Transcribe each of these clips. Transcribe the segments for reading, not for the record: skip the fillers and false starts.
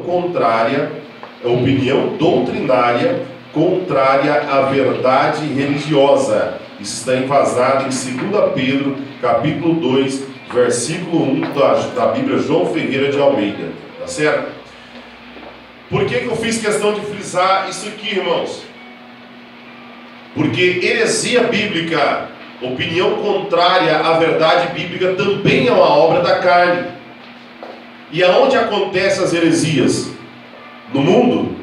contrária, opinião doutrinária contrária à verdade religiosa. Isso está embasado em 2 Pedro, capítulo 2, versículo 1 da Bíblia João Ferreira de Almeida. Tá certo? Por que eu fiz questão de frisar isso aqui, irmãos? Porque heresia bíblica, opinião contrária à verdade bíblica, também é uma obra da carne. E aonde acontecem as heresias? No mundo?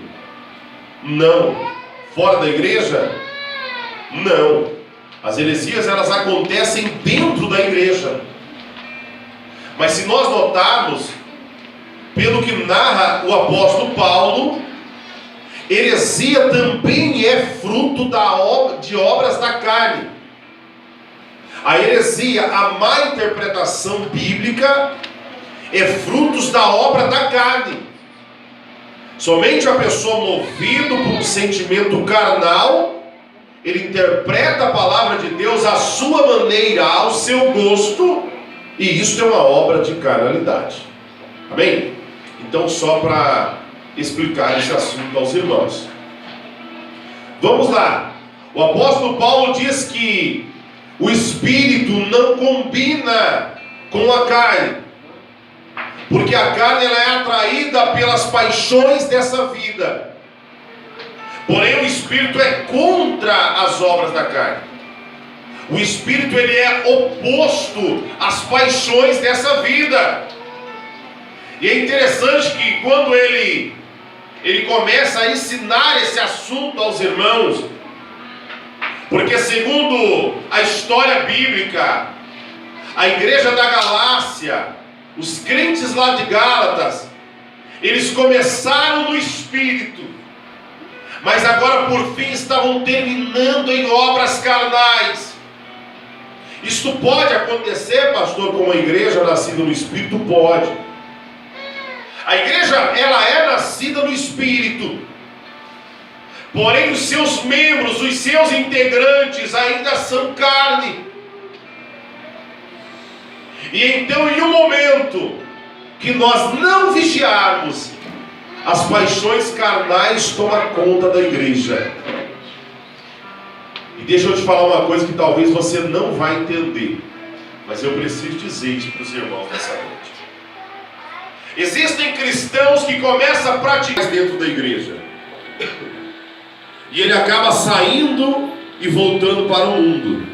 Não. Fora da igreja? Não. As heresias, elas acontecem dentro da igreja. Mas se nós notarmos, pelo que narra o apóstolo Paulo, heresia também é fruto de obras da carne. A heresia, a má interpretação bíblica, é frutos da obra da carne. Somente a pessoa movida por um sentimento carnal, ele interpreta a palavra de Deus à sua maneira, ao seu gosto, e isso é uma obra de carnalidade. Amém? Então, só para explicar esse assunto aos irmãos. Vamos lá. O apóstolo Paulo diz que o espírito não combina com a carne, porque a carne ela é atraída pelas paixões dessa vida. Porém, o espírito é contra as obras da carne. O espírito ele é oposto às paixões dessa vida. E é interessante que quando ele começa a ensinar esse assunto aos irmãos, porque segundo a história bíblica, a igreja da Galácia, os crentes lá de Gálatas, eles começaram no espírito, mas agora por fim estavam terminando em obras carnais. Isto pode acontecer, pastor, com uma igreja nascida no espírito? Pode. A igreja, ela é nascida no espírito, porém os seus membros, os seus integrantes ainda são carne. E então, em um momento que nós não vigiarmos, as paixões carnais tomam conta da igreja. E deixa eu te falar uma coisa que talvez você não vai entender, mas eu preciso dizer isso para os irmãos nessa noite. Existem cristãos que começam a praticar dentro da igreja, e ele acaba saindo e voltando para o mundo.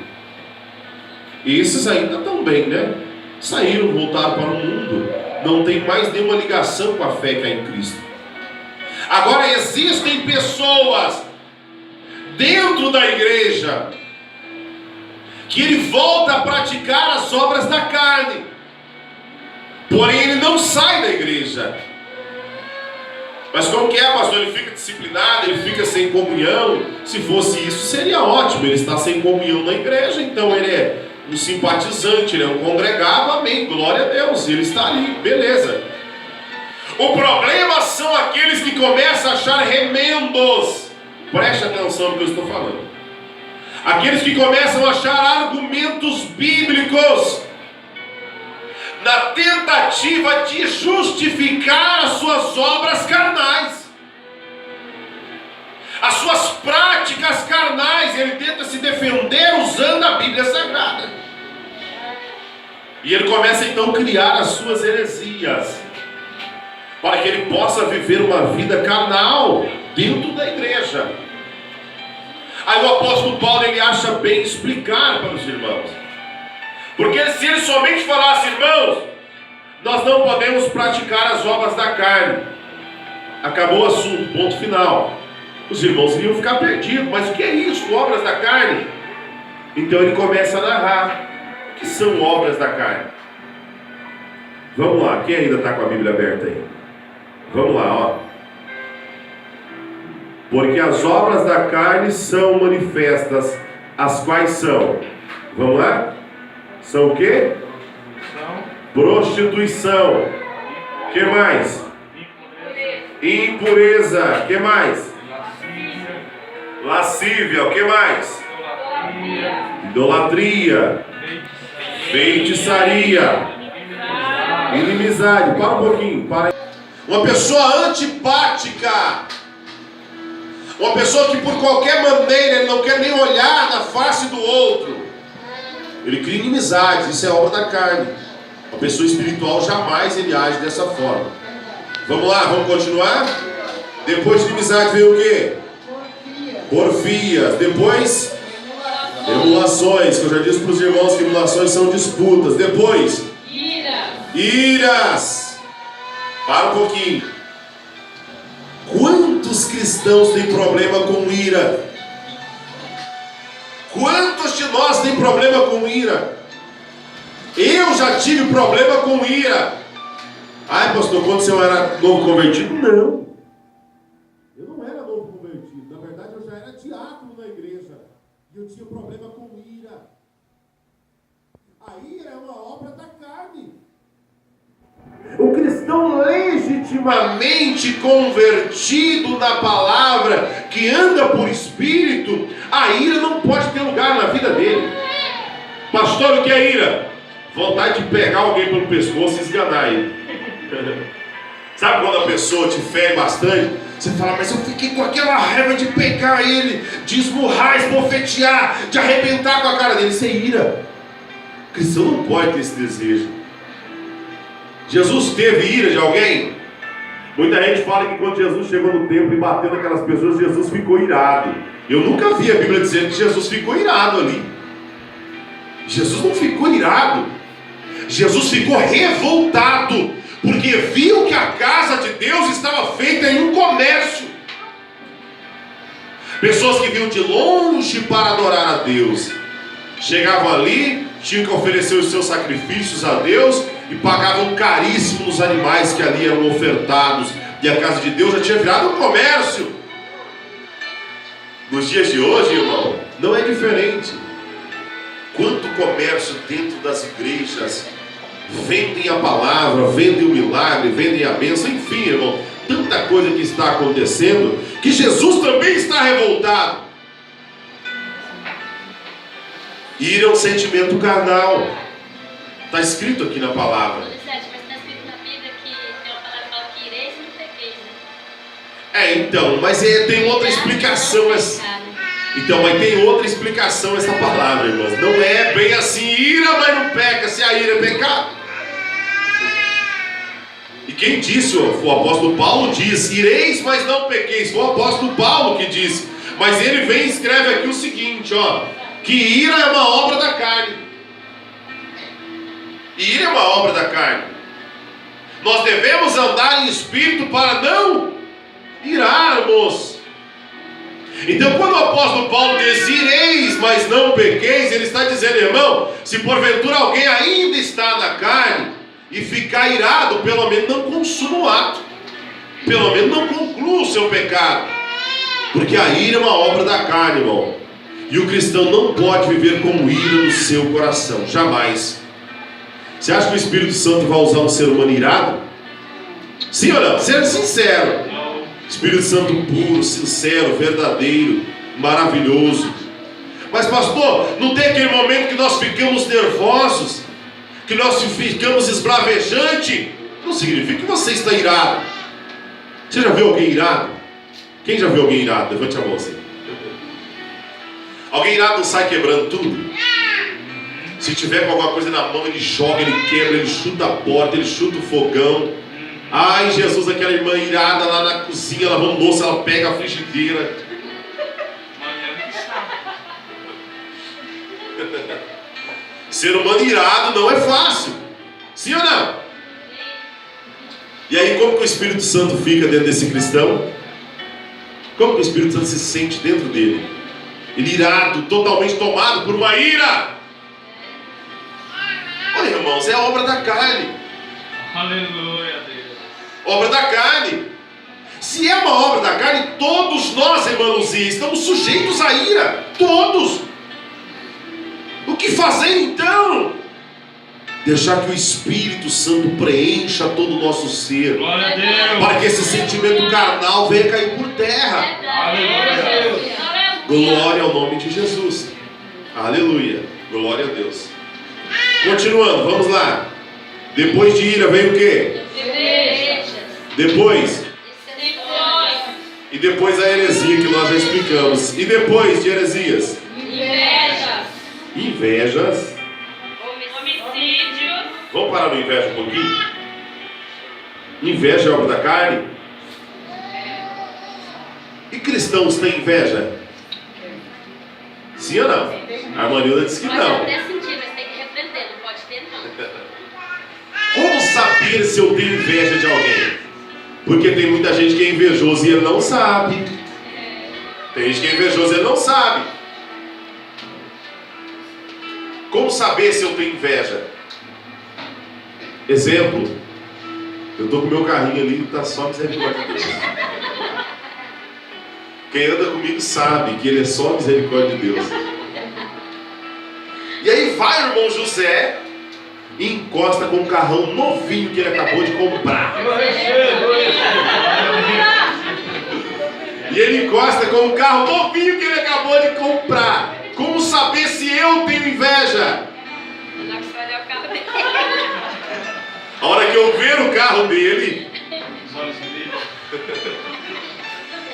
E esses ainda estão bem, né? Saíram, voltaram para o mundo, não tem mais nenhuma ligação com a fé que há em Cristo. Agora existem pessoas dentro da igreja que ele volta a praticar as obras da carne, porém ele não sai da igreja. Mas como que é, pastor? Ele fica disciplinado, ele fica sem comunhão. Se fosse isso, seria ótimo. Ele está sem comunhão na igreja, então ele é um simpatizante, ele é um congregado, amém, glória a Deus, ele está ali, beleza. O problema são aqueles que começam a achar remendos. Preste atenção no que eu estou falando. Aqueles que começam a achar argumentos bíblicos na tentativa de justificar as suas obras carnais, as suas práticas carnais. Ele tenta se defender usando a Bíblia Sagrada, e ele começa então a criar as suas heresias, para que ele possa viver uma vida carnal dentro da igreja. Aí o apóstolo Paulo, ele acha bem explicar para os irmãos, porque se ele somente falasse, irmãos, nós não podemos praticar as obras da carne, acabou o assunto, ponto final, os irmãos iriam ficar perdidos. Mas o que é isso, obras da carne? Então ele começa a narrar o que são obras da carne. Vamos lá, quem ainda está com a Bíblia aberta aí? Vamos lá, ó. Porque as obras da carne são manifestas, as quais são, vamos lá? São o quê? Prostituição. Que mais? Impureza. Que mais? Lascívia. O que mais? Idolatria. Feitiçaria. Inimizade. Para um pouquinho. Para. uma pessoa antipática, uma pessoa que por qualquer maneira ele não quer nem olhar na face do outro, ele cria inimizades. Isso é obra da carne. Uma pessoa espiritual jamais ele age dessa forma. Vamos lá, vamos continuar? Depois de inimizade veio o quê? Porfias. Depois emulações, que eu já disse para os irmãos que emulações são disputas. Depois iras. Para um pouquinho. Quantos cristãos têm problema com ira? Quantos de nós têm problema com ira? Eu já tive problema com ira. Ai, pastor, quando você era novo convertido? Não. Eu não era novo convertido. Na verdade, eu já era diácono na igreja. E eu tinha problema com ira. A ira é uma obra da carne. O cristão legitimamente convertido na palavra, que anda por espírito, a ira não pode ter lugar na vida dele. Pastor, o que é ira? Vontade de pegar alguém pelo pescoço e esganar ele. Sabe quando a pessoa te fere bastante? Você fala, mas eu fiquei com aquela raiva de pegar ele, de esmurrar, esbofetear, de arrebentar com a cara dele. Isso é ira. O cristão não pode ter esse desejo. Jesus teve ira de alguém? Muita gente fala que quando Jesus chegou no templo e bateu naquelas pessoas, Jesus ficou irado. Eu nunca vi a Bíblia dizendo que Jesus ficou irado ali. Jesus não ficou irado. Jesus ficou revoltado, porque viu que a casa de Deus estava feita em um comércio. Pessoas que vinham de longe para adorar a Deus, chegavam ali, tinham que oferecer os seus sacrifícios a Deus e pagavam caríssimo nos animais que ali eram ofertados. E a casa de Deus já tinha virado um comércio. Nos dias de hoje, irmão, não é diferente. Quanto comércio dentro das igrejas. Vendem a palavra, vendem o milagre, vendem a bênção, enfim, irmão, tanta coisa que está acontecendo, que Jesus também está revoltado. Ira é um sentimento carnal. Está escrito aqui na palavra. Mas está escrito na Bíblia que tem uma palavra que fala que ireis e não pequeis, né? Então, mas tem outra explicação. Então, mas tem outra explicação essa palavra, irmãos. Não é bem assim, ira, mas não peca. Se a ira é pecado. E quem disse? O apóstolo Paulo diz: ireis, mas não pequeis. Foi o apóstolo Paulo que disse. Mas ele vem e escreve aqui o seguinte, ó, que ira é uma obra da carne. Ira é uma obra da carne. Nós devemos andar em espírito para não irarmos. Então, quando o apóstolo Paulo diz ireis, mas não pequeis, ele está dizendo, irmão, se porventura alguém ainda está na carne e ficar irado, pelo menos não consuma o ato, pelo menos não conclua o seu pecado, porque a ira é uma obra da carne, irmão, e o cristão não pode viver com ira no seu coração, jamais. Você acha que o Espírito Santo vai usar um ser humano irado? Sim ou não? Seja sincero. Espírito Santo puro, sincero, verdadeiro, maravilhoso. Mas pastor, não tem aquele momento que nós ficamos nervosos, que nós ficamos esbravejantes? Não significa que você está irado. Você já viu alguém irado? Quem já viu alguém irado? Levante a mão assim. Alguém irado não sai quebrando tudo? Se tiver com alguma coisa na mão, ele joga, ele quebra, ele chuta a porta, ele chuta o fogão. Ai, Jesus, aquela irmã irada lá na cozinha, lavando louça, ela pega a frigideira. Ser humano irado não é fácil. Sim ou não? E aí, como que o Espírito Santo fica dentro desse cristão? Como que o Espírito Santo se sente dentro dele? Ele irado, totalmente tomado por uma ira. Olha, irmãos, é a obra da carne. Aleluia, Deus. Obra da carne. Se é uma obra da carne, todos nós, irmãos, estamos sujeitos à ira. Todos. O que fazer então? Deixar que o Espírito Santo preencha todo o nosso ser. Glória a Deus. Para que esse sentimento carnal venha cair por terra. Aleluia. Glória ao nome de Jesus. Aleluia. Glória a Deus. Continuando, vamos lá. Depois de ira vem o quê? Depois. E depois a heresia que nós já explicamos. E depois de heresias? Invejas. Homicídios. Vamos parar no inveja um pouquinho? Inveja é obra da carne? E cristãos têm inveja? Sim ou não? A Armanilda disse que Pode não. até sentir, mas tem que repreender, não pode ter não. Como saber se eu tenho inveja de alguém? Porque tem muita gente que é invejoso e ele não sabe. Tem gente que é invejoso e ele não sabe. Como saber se eu tenho inveja? Exemplo. Eu estou com o meu carrinho ali e está só misericórdia de Deus. Quem anda comigo sabe que ele é só misericórdia de Deus. E aí vai o irmão José e encosta com um carrão novinho que ele acabou de comprar. E ele encosta com um carro novinho que ele acabou de comprar. Como saber se eu tenho inveja? A hora que eu ver o carro dele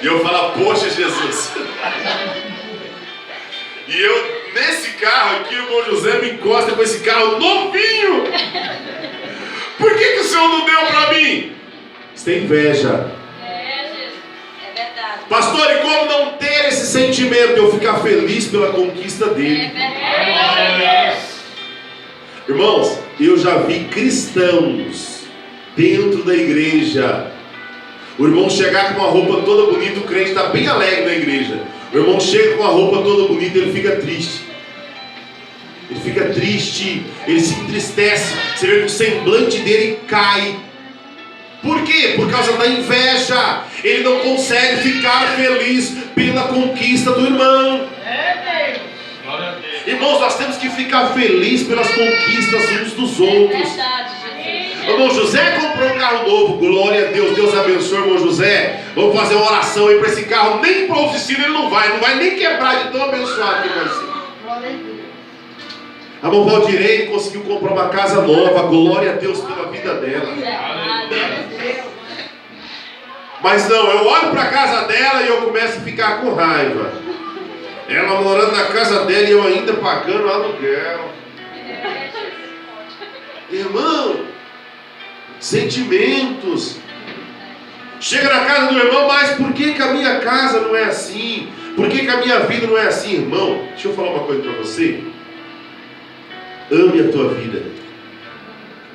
e eu falar, poxa Jesus. E eu, nesse carro aqui, o irmão José me encosta com esse carro novinho. Por que o Senhor não deu para mim? Você tem inveja. É verdade. Pastor, e como não ter esse sentimento de eu ficar feliz pela conquista dele? É verdade. Irmãos, eu já vi cristãos dentro da igreja. O irmão chegar com uma roupa toda bonita, o crente está bem alegre na igreja. O irmão chega com uma roupa toda bonita, ele fica triste. Ele fica triste, ele se entristece. Você vê que o semblante dele cai. Por quê? Por causa da inveja. Ele não consegue ficar feliz pela conquista do irmão. Irmãos, nós temos que ficar felizes pelas conquistas uns dos outros. É verdade, Jesus. O irmão José comprou um carro novo, glória a Deus, Deus abençoe o irmão José. Vamos fazer uma oração aí para esse carro. Nem para a oficina ele não vai nem quebrar de tão abençoado que vai ser. A irmã Valdirene conseguiu comprar uma casa nova, glória a Deus pela vida dela. Mas não, eu olho para a casa dela e eu começo a ficar com raiva. Ela morando na casa dela e eu ainda pagando aluguel. Irmão, sentimentos. Chega na casa do irmão, mas por que a minha casa não é assim? Por que a minha vida não é assim, irmão? Deixa eu falar uma coisa para você. Ame a tua vida.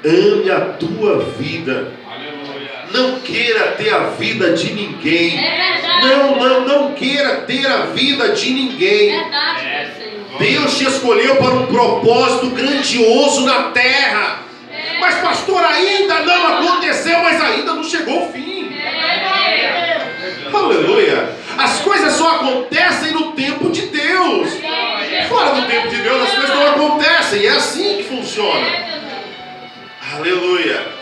Ame a tua vida. Não queira ter a vida de ninguém. Não queira ter a vida de ninguém. Deus te escolheu para um propósito grandioso na terra. Mas pastor, ainda não aconteceu, mas ainda não chegou o fim. Aleluia. As coisas só acontecem no tempo de Deus. Fora do tempo de Deus as coisas não acontecem. É assim que funciona. Aleluia.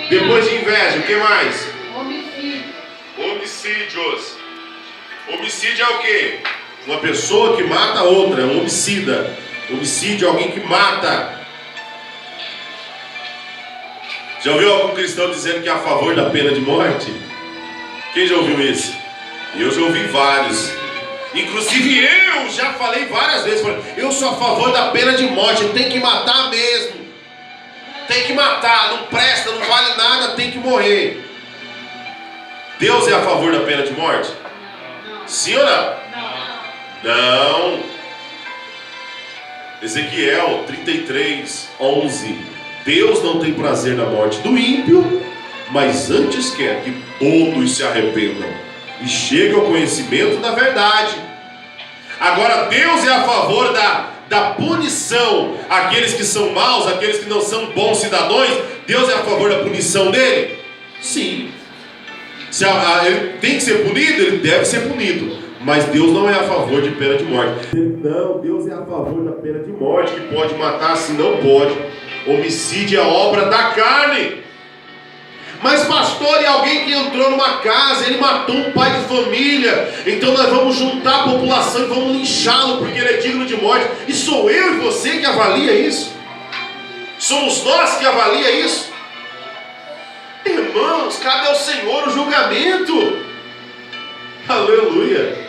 Depois de inveja, o que mais? Homicídios. Homicídio é o quê? Uma pessoa que mata a outra, é um homicida. Homicídio é alguém que mata. Já ouviu algum cristão dizendo que é a favor da pena de morte? Quem já ouviu isso? Eu já ouvi vários. Inclusive eu já falei várias vezes. Eu sou a favor da pena de morte. Tem que matar mesmo. Tem que matar, não presta, não vale nada, tem que morrer. Deus é a favor da pena de morte? Sim ou não? Não. Ezequiel 33:11. Deus não tem prazer na morte do ímpio, mas antes quer que todos se arrependam e cheguem ao conhecimento da verdade. Agora Deus é a favor da punição àqueles que são maus, àqueles que não são bons cidadãos. Deus é a favor da punição dele? Sim. Se ele tem que ser punido, ele deve ser punido. Mas Deus não é a favor de pena de morte. Não, Deus é a favor da pena de morte, que pode matar, se não pode. Homicídio é obra da carne. Mas pastor, e alguém que entrou numa casa, ele matou um pai de família, então nós vamos juntar a população e vamos linchá-lo porque ele é digno de morte. E sou eu e você que avalia isso? Somos nós que avalia isso? irmãos, cabe ao Senhor o julgamento. Aleluia.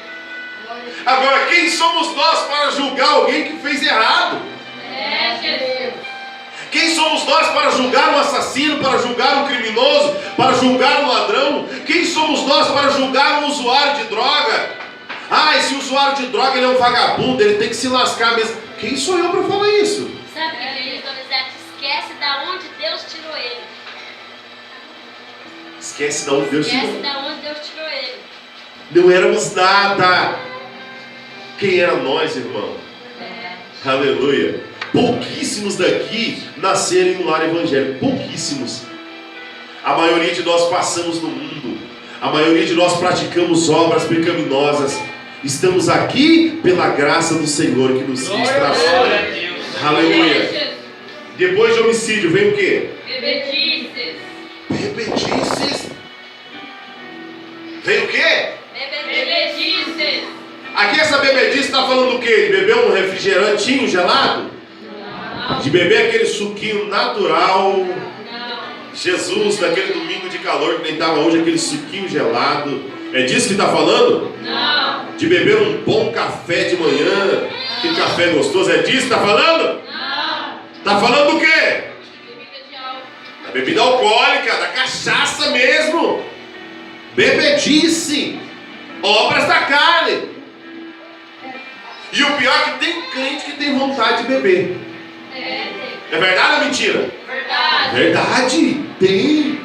Agora, quem somos nós para julgar alguém que fez errado? Jesus. Quem somos nós para julgar um assassino, para julgar um criminoso, para julgar um ladrão? Quem somos nós para julgar um usuário de droga? Ah, esse usuário de droga ele é um vagabundo, ele tem que se lascar mesmo. Quem sou eu para falar isso? Sabe o que diz Donizete? Esquece da onde Deus tirou ele. Esquece de onde Deus tirou. Esquece da onde Deus tirou ele. Não éramos nada. Quem era nós, irmão? Aleluia. Pouquíssimos daqui nasceram em um lar evangélico. Pouquíssimos. A maioria de nós passamos no mundo. A maioria de nós praticamos obras pecaminosas. Estamos aqui pela graça do Senhor que nos traçou. Aleluia. Depois de homicídio vem o quê? Bebedices. Bebedices. Vem o quê? Bebedices. Aqui essa bebedice está falando do quê? De beber um refrigerantinho gelado? Não. De beber aquele suquinho natural? Não. Jesus, daquele domingo de calor que nem estava hoje, aquele suquinho gelado. É disso que está falando? Não. De beber um bom café de manhã, aquele café gostoso, é disso que está falando? Não. Está falando do quê? Bebida de álcool. Da bebida alcoólica, da cachaça mesmo. Bebedice, obras da carne. E o pior é que tem crente que tem vontade de beber. É verdade ou mentira? Verdade. Verdade, tem.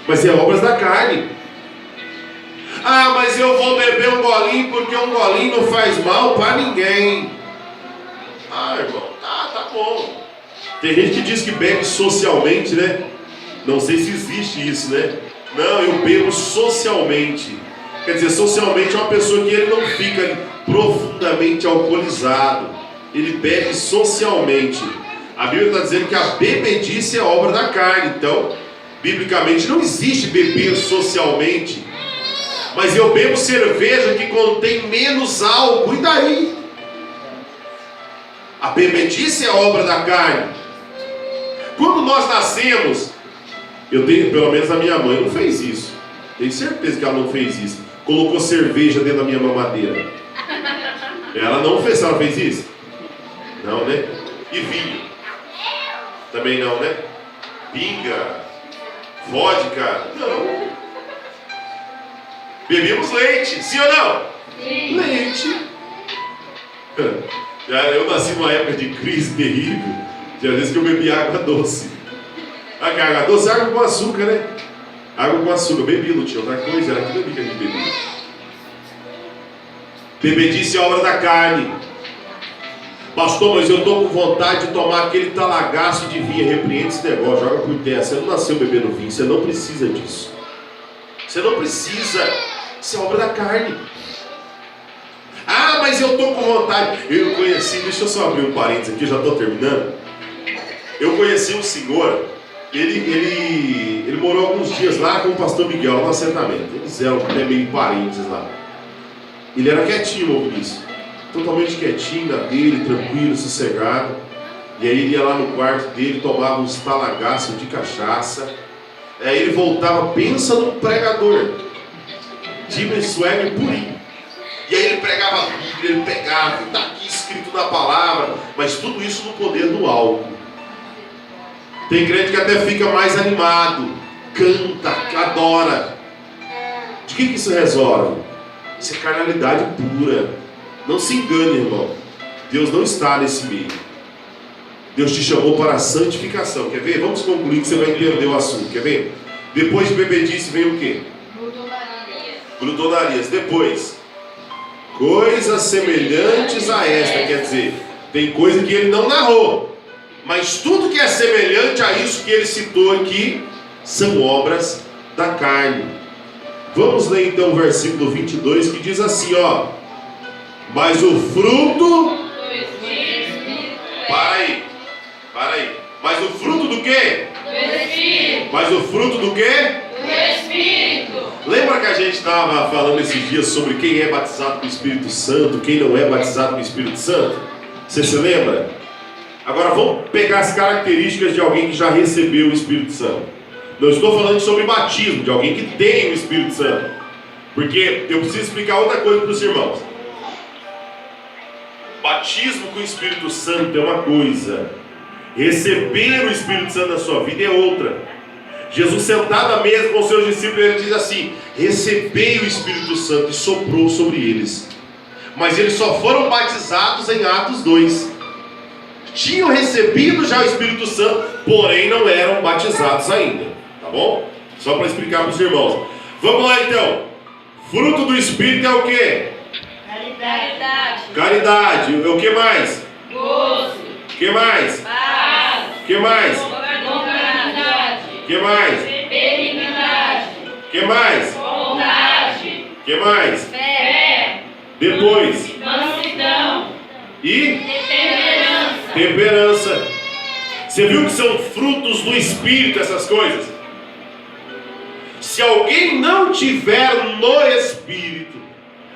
Mas é obras da carne. Ah, mas eu vou beber um golinho porque um golinho não faz mal para ninguém. Ah, irmão, tá bom. Tem gente que diz que bebe socialmente, né? Não sei se existe isso, né? Não, eu bebo socialmente. Quer dizer, socialmente é uma pessoa que ele não fica profundamente alcoolizado. Ele bebe socialmente. A Bíblia está dizendo que a bebedice é obra da carne. Então, biblicamente não existe beber socialmente. Mas eu bebo cerveja que contém menos álcool. E daí? A bebedice é obra da carne. Quando nós nascemos, eu tenho, pelo menos a minha mãe não fez isso. Tenho certeza que ela não fez isso. Colocou cerveja dentro da minha mamadeira. Ela não fez. Ela fez isso? Não, né? E vinho? Também não, né? Pinga? Vodka? Não. Bebíamos leite, sim ou não? Sim. Leite. Eu nasci numa época de crise terrível. Tinha vezes que eu bebi água doce. Água doce, água com açúcar, né? Água com açúcar. Eu bebi, não tinha outra coisa, era aquilo ali que a gente bebia. Bebedice é obra da carne. Pastor, mas eu estou com vontade de tomar aquele talagaço de vinho. Repreende esse negócio, joga por terra. Você não nasceu bebendo vinho, você não precisa disso. Você não precisa. Isso é obra da carne. Ah, mas eu estou com vontade. Eu conheci, deixa eu só abrir um parênteses aqui, já estou terminando. Eu conheci um senhor, ele morou alguns dias lá com o pastor Miguel no assentamento. Eles eram até meio parentes lá. Ele era quietinho, Maurício. Totalmente quietinho, na dele, tranquilo, sossegado. E aí ele ia lá no quarto dele, tomava uns talagaços de cachaça. Aí ele voltava, pensa num pregador. Jimmy Swagger purinho. E aí ele pregava a Bíblia, ele pegava, está aqui escrito na palavra. Mas tudo isso no poder do álcool. Tem crente que até fica mais animado, canta, adora. De que isso resolve? Isso é carnalidade pura. Não se engane, irmão. Deus não está nesse meio. Deus te chamou para a santificação. Quer ver? Vamos concluir que você vai entender o assunto. Quer ver? Depois de bebedice vem o quê? Glutonarias. Depois, coisas semelhantes a esta. Quer dizer, tem coisa que ele não narrou. Mas tudo que é semelhante a isso que ele citou aqui são obras da carne. Vamos ler então o versículo 22 que diz assim, ó. Mas o fruto... Para aí. Mas o fruto do quê? Do Espírito. Mas o fruto do quê? Do Espírito. Lembra que a gente estava falando esses dias sobre quem é batizado com o Espírito Santo, quem não é batizado com o Espírito Santo? Você se lembra? Agora vamos pegar as características de alguém que já recebeu o Espírito Santo. Não estou falando sobre batismo, de alguém que tem o Espírito Santo. Porque eu preciso explicar outra coisa para os irmãos. Batismo com o Espírito Santo é uma coisa, receber o Espírito Santo na sua vida é outra. Jesus, sentado à mesa com os seus discípulos, ele diz assim: recebei o Espírito Santo, e soprou sobre eles. Mas eles só foram batizados em Atos 2. Tinham recebido já o Espírito Santo, porém não eram batizados ainda. Tá bom? Só para explicar para os irmãos. Vamos lá então. Fruto do Espírito é o quê? Caridade. Caridade. O que mais? Gozo. O que mais? Paz. O que mais? Bondade. O que mais? Benignidade. O que mais? Bondade. O que mais? Fé. Depois. Mansidão. E? Temperança. Temperança. Você viu que são frutos do Espírito essas coisas? Se alguém não tiver no Espírito,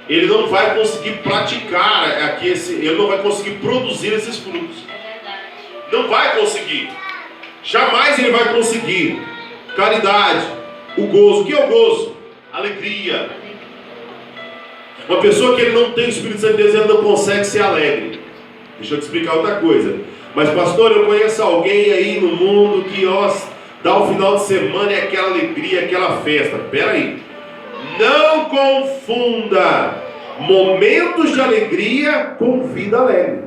ele não vai conseguir praticar aqui ele não vai conseguir produzir esses frutos. É verdade. Não vai conseguir. Jamais ele vai conseguir. Caridade, o gozo. O que é o gozo? Alegria. Uma pessoa que ele não tem o Espírito Santo de Deus, ele não consegue ser alegre. Deixa eu te explicar outra coisa. Mas pastor, eu conheço alguém aí no mundo que dá o final de semana e aquela alegria, aquela festa. Pera aí. Não confunda momentos de alegria com vida alegre.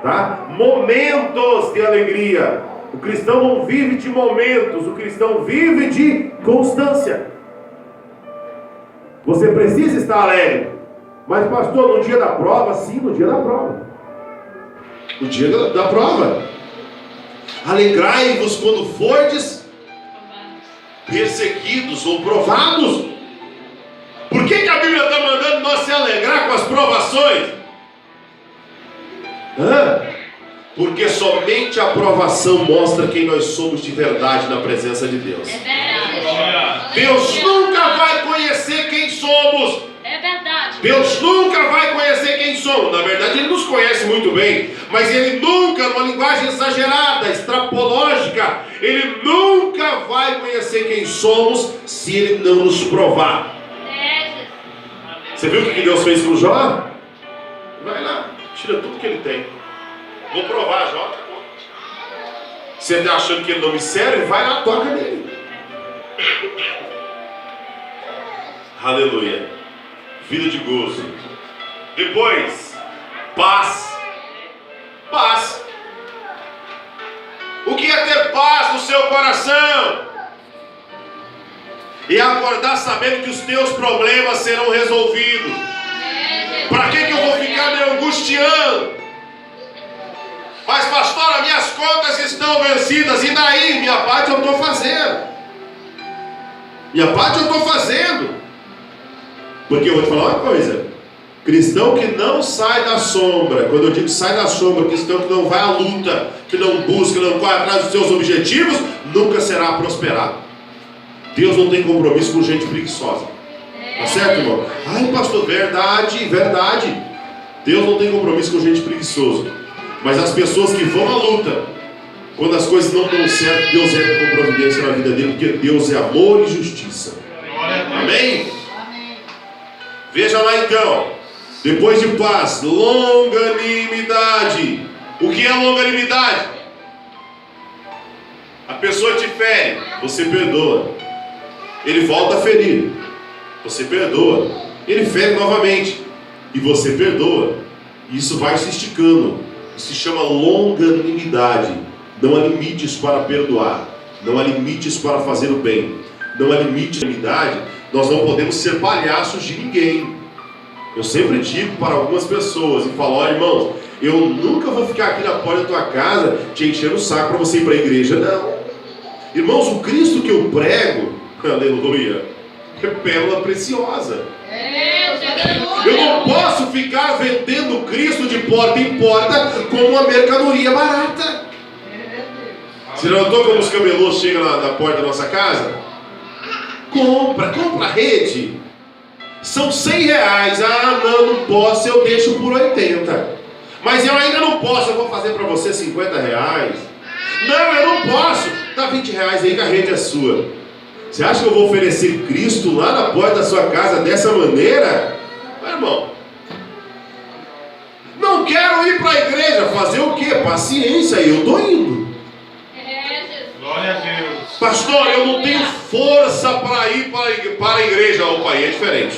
Tá? Momentos de alegria. O cristão não vive de momentos, o cristão vive de constância. Você precisa estar alegre. Mas pastor, no dia da prova? Sim, no dia da prova. No dia da prova. Alegrai-vos quando fordes perseguidos ou provados. Por que a Bíblia está mandando nós se alegrar com as provações? Porque somente a provação mostra quem nós somos de verdade na presença de Deus. É verdade. Deus nunca vai conhecer quem somos. É verdade. Deus nunca vai conhecer quem somos. Na verdade, Ele nos conhece muito bem. Mas Ele nunca, numa linguagem exagerada, extrapológica, Ele nunca vai conhecer quem somos se Ele não nos provar. Você viu o que Deus fez com Jó? Vai lá, tira tudo que ele tem. Vou provar Jó. Você está achando que ele não me serve? Vai lá, toca nele. Aleluia. Vida de gozo. Depois, paz. Paz. O que é ter paz no seu coração? E acordar sabendo que os teus problemas serão resolvidos. Para que eu vou ficar me angustiando? Mas pastor, as minhas contas estão vencidas. E daí? Minha parte eu estou fazendo. Minha parte eu estou fazendo. Porque eu vou te falar uma coisa. Cristão que não sai da sombra. Quando eu digo sai da sombra, cristão que não vai à luta, que não busca, não corre atrás dos seus objetivos, nunca será prosperado. Deus não tem compromisso com gente preguiçosa. Tá certo, irmão? Ai, pastor, verdade, verdade. Deus não tem compromisso com gente preguiçosa. Mas as pessoas que vão à luta, quando as coisas não dão certo, Deus entra com providência na vida dele, porque Deus é amor e justiça. Amém? Veja lá então. Depois de paz, longanimidade. O que é longanimidade? A pessoa te fere, você perdoa. Ele volta a ferir, você perdoa. Ele fere novamente, e você perdoa. E isso vai se esticando. Isso se chama longanimidade. Não há limites para perdoar. Não há limites para fazer o bem. Não há limites de longanimidade. Nós não podemos ser palhaços de ninguém. Eu sempre digo para algumas pessoas e falo: olha, irmãos, eu nunca vou ficar aqui na porta da tua casa te enchendo o saco para você ir para a igreja. Não. Irmãos, o Cristo que eu prego, aleluia, é pérola preciosa. Eu não posso ficar vendendo Cristo de porta em porta como uma mercadoria barata. Você já notou como os camelôs chegam na porta da nossa casa? Compra a rede. São R$100. Ah, não posso, eu deixo por 80. Mas eu ainda não posso, eu vou fazer para você R$50. Não, eu não posso. dá 20 reais aí que a rede é sua. Você acha que eu vou oferecer Cristo lá na porta da sua casa dessa maneira? Meu irmão, não quero ir para a igreja, fazer o quê? Paciência, eu estou indo. Glória a Deus. Pastor, eu não tenho força para ir para a igreja. Opa, aí é diferente.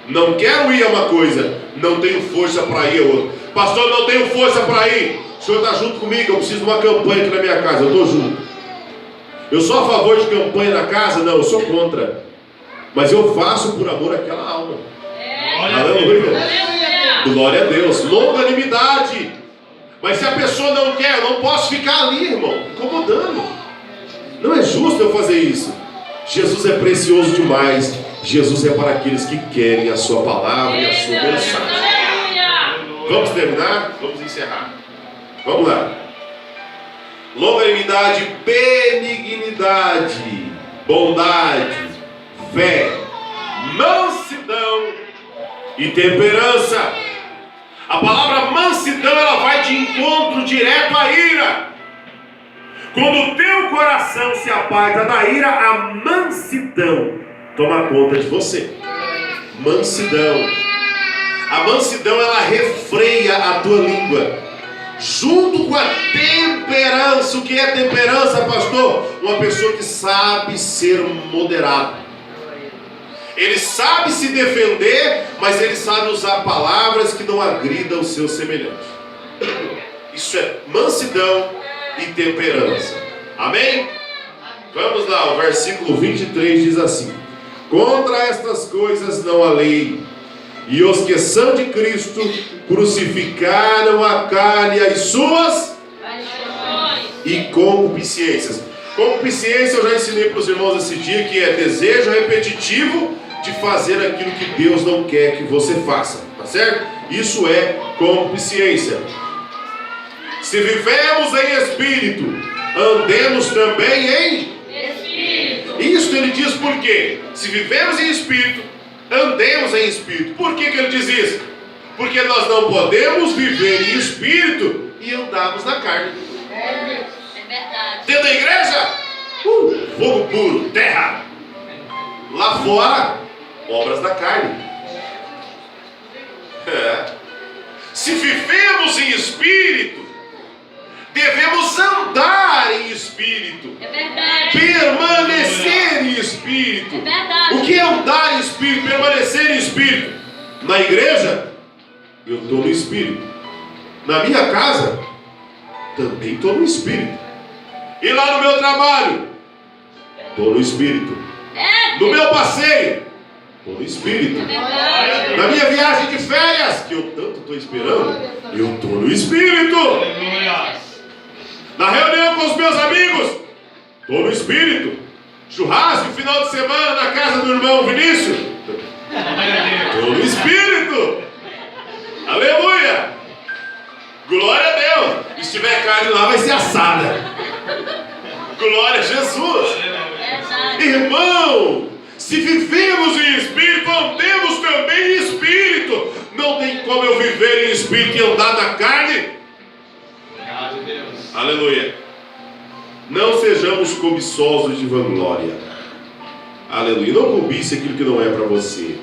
Não quero ir a uma coisa, não tenho força para ir a outra. Pastor, não tenho força para ir. O senhor está junto comigo, eu preciso de uma campanha aqui na minha casa, eu estou junto. Eu sou a favor de campanha na casa? Não, eu sou contra. Mas eu faço por amor àquela alma. Aleluia. Glória a Deus. Longanimidade. Mas se a pessoa não quer, eu não posso ficar ali, irmão, incomodando. Não é justo eu fazer isso. Jesus é precioso demais. Jesus é para aqueles que querem a sua palavra e a sua mensagem. Vamos terminar? Vamos encerrar. Vamos lá. Longanimidade, benignidade, bondade, fé, mansidão e temperança. A palavra mansidão, ela vai de encontro direto à ira. Quando o teu coração se aparta da ira, a mansidão toma conta de você. Mansidão. A mansidão, ela refreia a tua língua. Junto com a temperança. O que é temperança, pastor? Uma pessoa que sabe ser moderado. Ele sabe se defender, mas ele sabe usar palavras que não agridam o seu semelhante. Isso é mansidão e temperança. Amém? Vamos lá, o versículo 23 diz assim: contra estas coisas não há lei, e os que são de Cristo crucificaram a carne e as suas e concupiscências. Concupiscência eu já ensinei para os irmãos esse dia, que é desejo repetitivo de fazer aquilo que Deus não quer que você faça, tá certo? Isso é concupiscência. Se vivemos em espírito, andemos também em espírito. Isso ele diz por quê? Se vivemos em espírito, andemos em espírito. Por que ele diz isso? Porque nós não podemos viver em espírito e andarmos na carne. Verdade. Dentro da igreja, fogo puro, terra. Lá fora, obras da carne. Se vivemos em espírito, devemos andar em espírito. É verdade. Permanecer em espírito. É verdade. O que é andar em espírito? Permanecer em espírito. Na igreja, eu estou no espírito. Na minha casa, também estou no espírito. E lá no meu trabalho, estou no espírito. No meu passeio, estou no espírito. Na minha viagem de férias, que eu tanto estou esperando, eu estou no espírito. Na reunião com os meus amigos, estou no espírito. Churrasco, final de semana na casa do irmão Vinícius, estou no espírito. Aleluia. Glória a Deus. E se tiver carne lá, vai ser assada. Glória a Jesus. Irmão, se vivemos em espírito, andemos também em espírito. Não tem como eu viver em espírito e andar na carne. Aleluia. Não sejamos cobiçosos de vanglória. Aleluia. Não cobice aquilo que não é para você.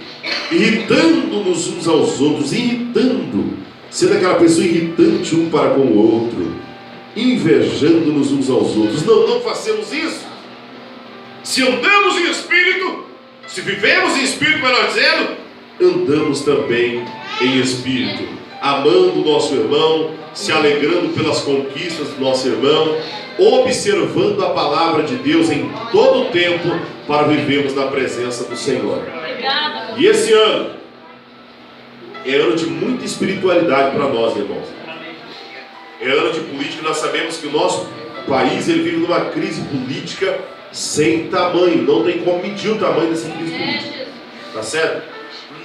Irritando-nos uns aos outros. Irritando. Sendo aquela pessoa irritante um para com o outro. Invejando-nos uns aos outros. Não façamos isso. Se andamos em espírito, se vivemos em espírito, melhor dizendo, andamos também em espírito, amando o nosso irmão, se alegrando pelas conquistas do nosso irmão, observando a palavra de Deus em todo o tempo, para vivermos na presença do Senhor. E esse ano é ano de muita espiritualidade para nós, irmãos. É ano de política. Nós sabemos que o nosso país ele vive numa crise política sem tamanho. Não tem como medir o tamanho dessa crise política. Tá certo?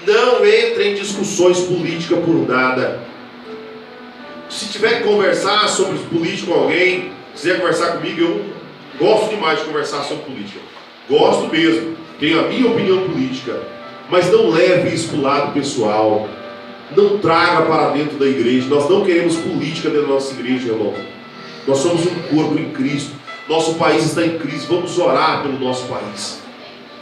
Não entre em discussões políticas por nada. Se tiver que conversar sobre política com alguém, quiser conversar comigo, eu gosto demais de conversar sobre política. Gosto mesmo. Tenho a minha opinião política. Mas não leve isso para o lado pessoal. Não traga para dentro da igreja. Nós não queremos política dentro da nossa igreja, irmão. Nós somos um corpo em Cristo. Nosso país está em crise. Vamos orar pelo nosso país.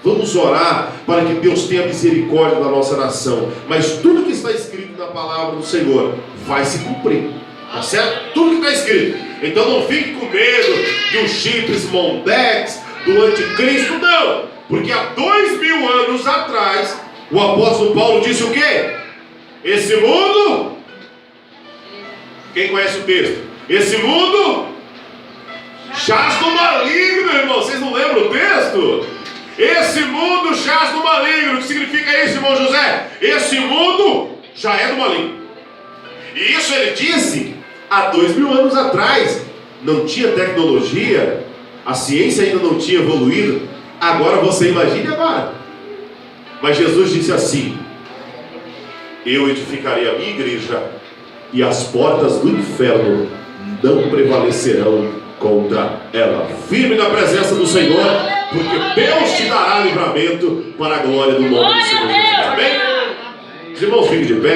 Vamos orar para que Deus tenha misericórdia da nossa nação. Mas tudo que está escrito na palavra do Senhor vai se cumprir. Tá certo? Tudo que está escrito. Então não fique com medo de um chifres Mondex, do anticristo, não. Porque há 2000 anos atrás, o apóstolo Paulo disse o quê? Esse mundo... Quem conhece o texto? Esse mundo jaz no maligno, irmão. Vocês não lembram o texto? Esse mundo jaz no maligno. O que significa isso, irmão José? Esse mundo já é do maligno. E isso ele disse há 2000 anos atrás. Não tinha tecnologia, a ciência ainda não tinha evoluído. Agora você imagine agora. Mas Jesus disse assim: eu edificarei a minha igreja, e as portas do inferno não prevalecerão contra ela. Firme na presença do Senhor, porque Deus te dará livramento para a glória do nome do Senhor Jesus. Amém? Os irmãos, fiquem de pé.